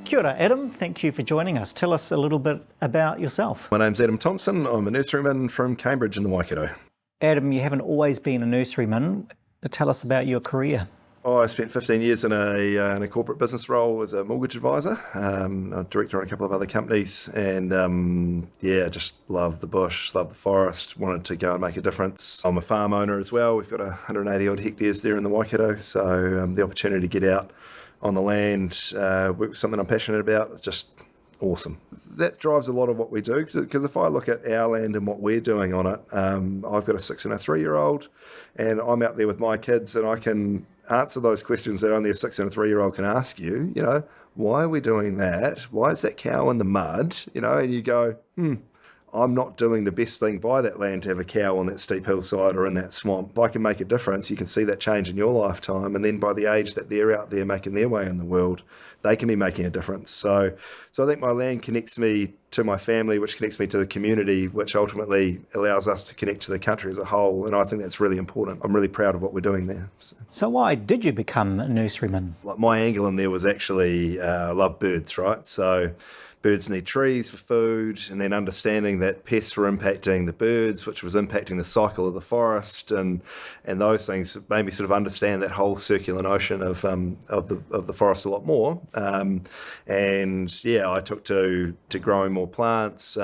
Kia ora, Adam. Thank you for joining us. Tell us a little bit about yourself. My name's Adam Thompson. I'm a nurseryman from Cambridge in the Waikato. Adam, you haven't always been a nurseryman. Tell us about your career. I spent 15 years in a corporate business role as a mortgage advisor, a director on a couple of other companies, and just love the bush, love the forest, wanted to go and make a difference. I'm a farm owner as well. We've got 180 odd hectares there in the Waikato, so the opportunity to get out on the land, work with something I'm passionate about, it's just awesome. That drives a lot of what we do, because if I look at our land and what we're doing on it, I've got a 6 and a 3-year-old, and I'm out there with my kids, and I can answer those questions that only a 6 and a 3-year-old can ask you. You know, why are we doing that? Why is that cow in the mud? You know, and you go, I'm not doing the best thing by that land to have a cow on that steep hillside or in that swamp. If I can make a difference, you can see that change in your lifetime. And then by the age that they're out there making their way in the world, they can be making a difference. So I think my land connects me to my family, which connects me to the community, which ultimately allows us to connect to the country as a whole. And I think that's really important. I'm really proud of what we're doing there. So why did you become a nurseryman? Like my angle in there was actually, I love birds, right? So birds need trees for food, and then understanding that pests were impacting the birds, which was impacting the cycle of the forest, and those things made me sort of understand that whole circular notion of the forest a lot more. I took to growing more plants.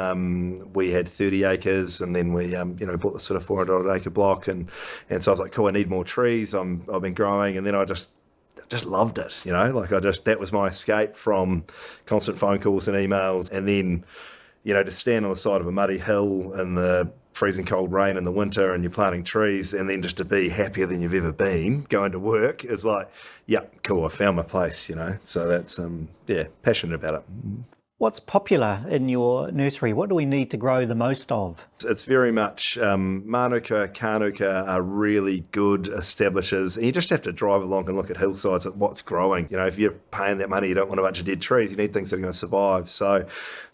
We had 30 acres, and then we bought this sort of 400 acre block, and so I was like, cool, I need more trees. I've been growing, and then I just loved it, you know, like that was my escape from constant phone calls and emails. And then, you know, to stand on the side of a muddy hill in the freezing cold rain in the winter and you're planting trees, and then just to be happier than you've ever been going to work is like, yeah, cool, I found my place, you know. So that's, passionate about it. What's popular in your nursery? What do we need to grow the most of? It's very much Mānuka, Kānuka are really good establishers, and you just have to drive along and look at hillsides at what's growing. You know, if you're paying that money, you don't want a bunch of dead trees. You need things that are going to survive. So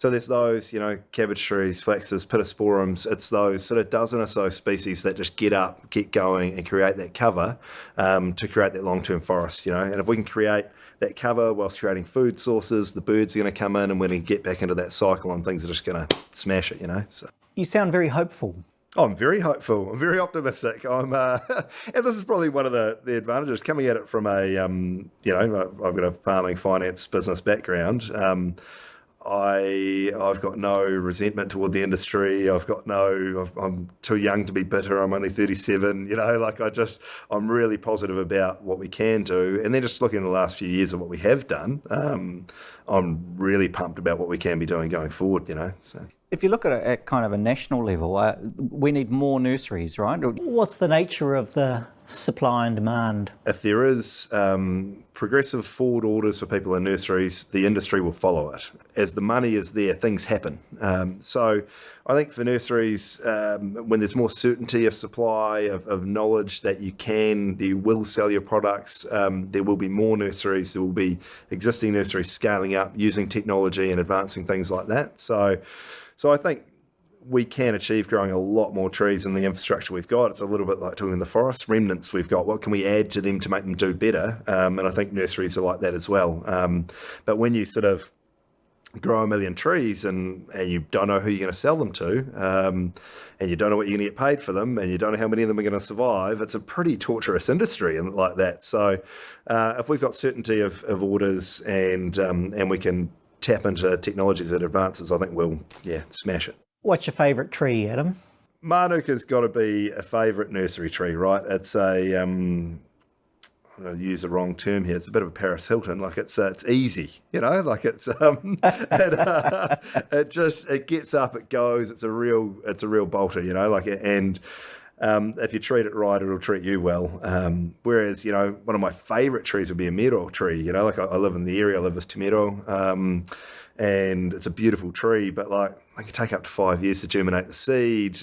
there's those, you know, cabbage trees, flaxes, pittosporums. It's those sort of dozen or so species that just get up, get going, and create that cover to create that long-term forest. You know, and if we can create that cover whilst creating food sources, the birds are going to come in, and we're going to get back into that cycle, and things are just going to smash it, you know. So you sound very hopeful. I'm very hopeful. I'm very optimistic. And this is probably one of the advantages coming at it from I've got a farming finance business background. I've got no resentment toward the industry. I'm too young to be bitter. I'm only 37, you know, like I'm really positive about what we can do. And then just looking at the last few years of what we have done, I'm really pumped about what we can be doing going forward, you know. So if you look at kind of a national level, we need more nurseries, right? What's the nature of the supply and demand? If there is progressive forward orders for people in nurseries, the industry will follow it. As the money is there, things happen. So I think for nurseries, when there's more certainty of supply, of knowledge that you will sell your products, there will be more nurseries. There will be existing nurseries scaling up, using technology and advancing things like that. So I think we can achieve growing a lot more trees in the infrastructure we've got. It's a little bit like talking the forest remnants we've got. What can we add to them to make them do better? And I think nurseries are like that as well. But when you sort of grow 1 million trees and you don't know who you're going to sell them to, and you don't know what you're going to get paid for them, and you don't know how many of them are going to survive, it's a pretty torturous industry and like that. So if we've got certainty of orders and we can tap into technologies that advances, I think we'll smash it. What's your favourite tree, Adam? Mānuka's got to be a favourite nursery tree, right? It's I'm going to use the wrong term here. It's a bit of a Paris Hilton. Like it's easy, you know. Like it gets up, it goes. It's a real bolter, you know. Like and if you treat it right, it'll treat you well. Whereas, you know, one of my favourite trees would be a miro tree. You know, like I live in the area. I live with Te Miro. And it's a beautiful tree, but like it can take up to 5 years to germinate the seed,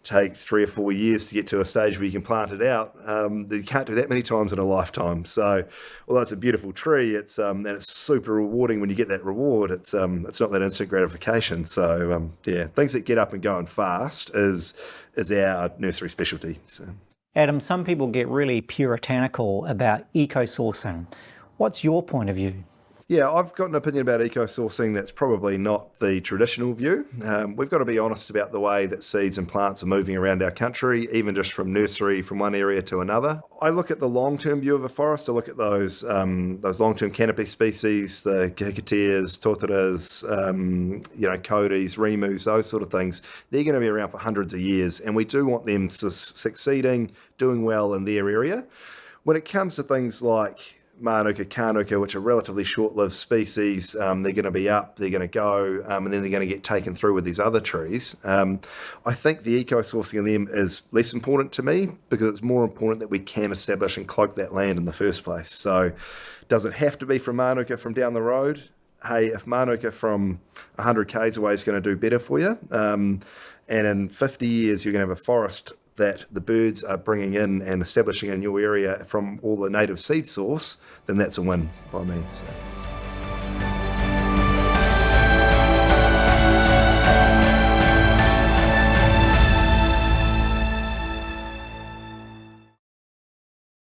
take 3 or 4 years to get to a stage where you can plant it out. You can't do that many times in a lifetime. So although it's a beautiful tree, and it's super rewarding when you get that reward. It's not that instant gratification. So things that get up and going fast is our nursery specialty. So. Adam, some people get really puritanical about eco-sourcing. What's your point of view? Yeah, I've got an opinion about eco-sourcing that's probably not the traditional view. We've got to be honest about the way that seeds and plants are moving around our country, even just from nursery from one area to another. I look at the long-term view of a forest. I look at those long-term canopy species, the kikateas, totoras, codes, remus, those sort of things. They're going to be around for hundreds of years, and we do want them succeeding, doing well in their area. When it comes to things like Mānuka, Kānuka, which are relatively short-lived species, they're going to be up, they're going to go, and then they're going to get taken through with these other trees. I think the eco-sourcing of them is less important to me because it's more important that we can establish and cloak that land in the first place. So does it have to be from Mānuka from down the road? Hey, if Mānuka from 100 k's away is going to do better for you, and in 50 years you're going to have a forest that the birds are bringing in and establishing in your area from all the native seed source, then that's a win by me. So.